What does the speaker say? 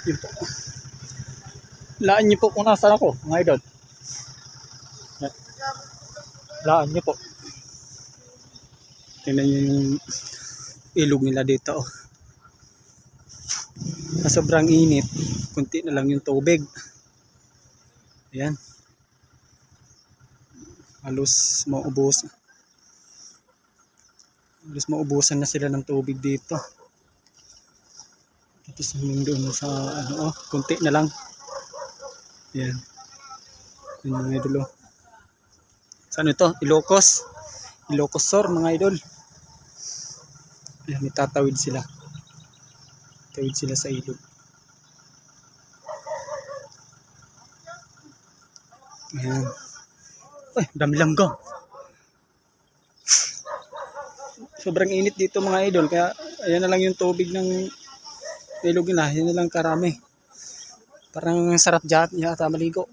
Yun po. Laan niyo po kung nasaan ako, mga idol. Laan niyo po. Tingnan niyo yung ilog nila dito. Oh. Sa sobrang init, kunti na lang yung tubig. Ayan. Halos maubusan na sila ng tubig dito. Tapos hanggang doon sa ano, kunti na lang. Ayan. Yun mga idol. Oh. Saan ito? Ilocos. Ilocos Sur mga idol. Ayan, may tatawid sila. Tawid sila sa ilog. Ayan. Ay, dami langgam. Sobrang init dito mga idol. Kaya ayan na lang yung tubig ng ilog nila. Ayan na lang karami. Parang sarap yata maligo.